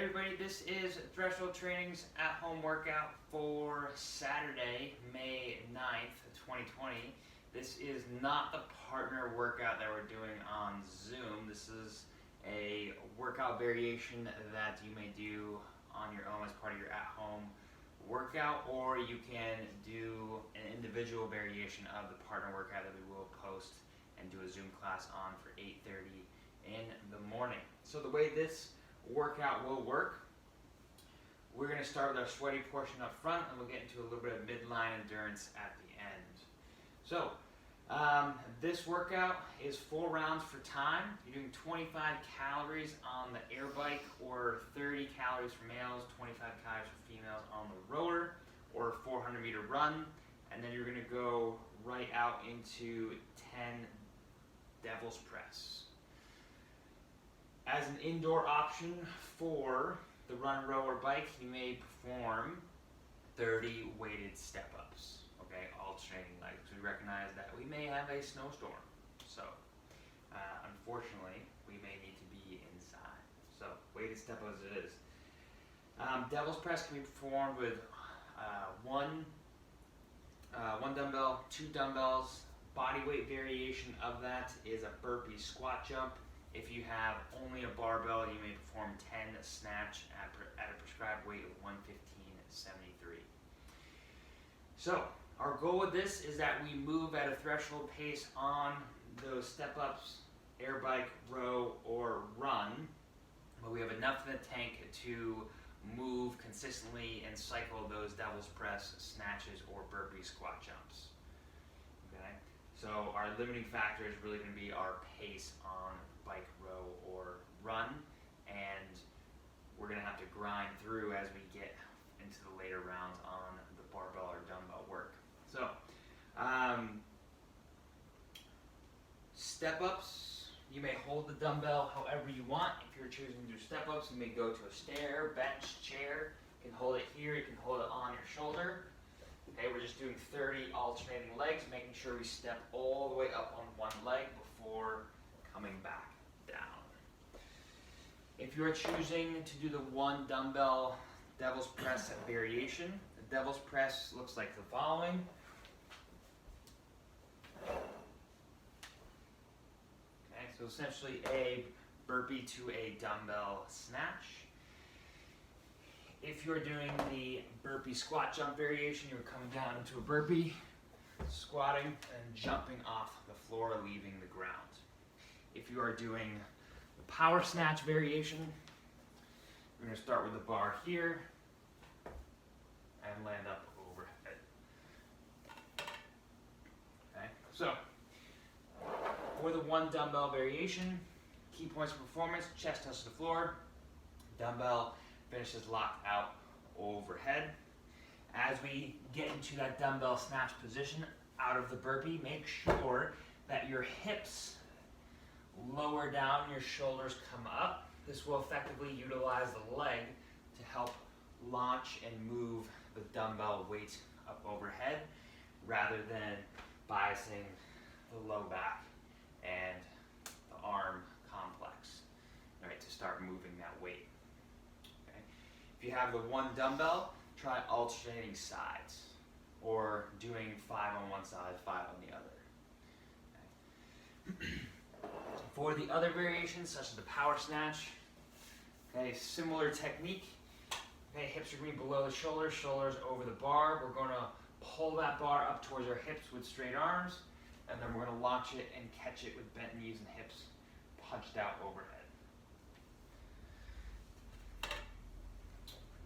everybody, this is Threshold Training's at-home workout for Saturday, May 9th, 2020. This is not the partner workout that we're doing on Zoom. This is a workout variation that you may do on your own as part of your at-home workout, or you can do an individual variation of the partner workout that we will post and do a Zoom class on for 8:30 in the morning. So the way this workout will work, we're going to start with our sweaty portion up front, and we'll get into a little bit of midline endurance at the end. So this workout is 4 rounds for time. You're doing 25 calories on the air bike, or 30 calories for males, 25 calories for females on the rower, or a 400-meter run, and then you're going to go right out into 10 devil's press. As an indoor option for the run, row, or bike, you may perform 30 weighted step-ups, okay, alternating legs. We recognize that we may have a snowstorm, so unfortunately, we may need to be inside. So weighted step-ups it is. Devil's press can be performed with one dumbbell, 2 dumbbells. Body weight variation of that is a burpee squat jump. If you have only a barbell, you may perform 10 snatch at a prescribed weight of 115.73. So our goal with this is that we move at a threshold pace on those step-ups, air bike, row, or run, but we have enough in the tank to move consistently and cycle those devil's press, snatches, or burpee squat jumps. Okay? So our limiting factor is really going to be our pace on bike, row, or run, and we're going to have to grind through as we get into the later rounds on the barbell or dumbbell work. So step-ups, you may hold the dumbbell however you want. If you're choosing to do step-ups, you may go to a stair, bench, chair. You can hold it here, you can hold it on your shoulder. Okay, we're just doing 30 alternating legs, making sure we step all the way up on one leg before coming back down. If you're choosing to do the 1 dumbbell devil's press variation, the devil's press looks like the following. Okay, so essentially a burpee to a dumbbell snatch. If you're doing the burpee squat jump variation, you're coming down into a burpee, squatting, and jumping off the floor, leaving the ground. If you are doing the power snatch variation, we're going to start with the bar here and land up overhead. Okay, so for the 1 dumbbell variation, key points of performance: chest touches the floor, dumbbell finishes locked out overhead. As we get into that dumbbell snatch position out of the burpee, make sure that your hips lower down, your shoulders come up. This will effectively utilize the leg to help launch and move the dumbbell weight up overhead, rather than biasing the low back and the arm complex, right, to start moving that weight. Okay. If you have the 1 dumbbell, try alternating sides, or doing 5 on one side, 5 on the other. Okay. For the other variations, such as the power snatch, okay, similar technique. Okay, hips are going to be below the shoulders, shoulders over the bar. We're going to pull that bar up towards our hips with straight arms, and then we're going to launch it and catch it with bent knees and hips punched out overhead.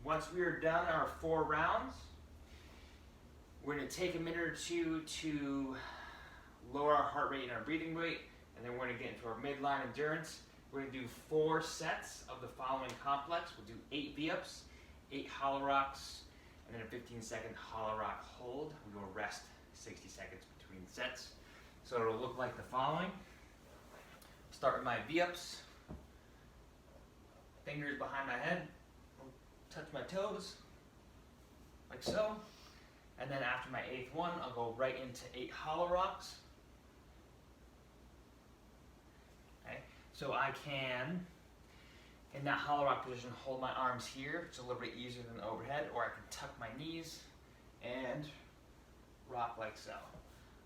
Once we are done our 4 rounds, we're going to take a minute or two to lower our heart rate and our breathing rate, and then we're going to get into our midline endurance. We're going to do 4 sets of the following complex. We'll do 8 V-ups, 8 hollow rocks, and then a 15-second hollow rock hold. We will rest 60 seconds between sets. So it'll look like the following. Start with my V-ups. Fingers behind my head. Touch my toes, like so. And then after my 8th one, I'll go right into 8 hollow rocks. Okay, so I can In that hollow rock position, hold my arms here. It's a little bit easier than overhead, or I can tuck my knees and rock like so,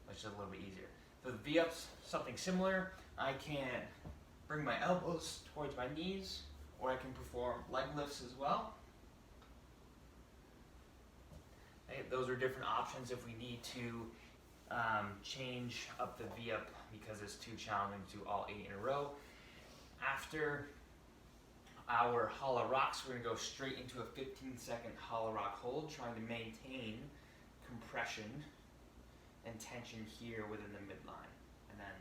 which is a little bit easier. For the V-ups, something similar. I can bring my elbows towards my knees, or I can perform leg lifts as well. Okay, those are different options if we need to change up the V-up because it's too challenging to do all 8 in a row. After our hollow rocks, we're going to go straight into a 15-second hollow rock hold, trying to maintain compression and tension here within the midline. And then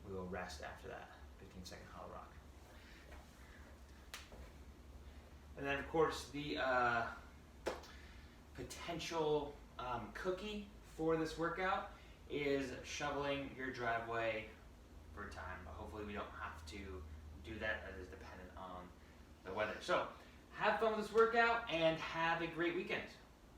we will rest after that 15-second hollow rock. And then, of course, the potential cookie for this workout is shoveling your driveway for time. But hopefully we don't have to do that. That is dependent on the weather. So have fun with this workout and have a great weekend.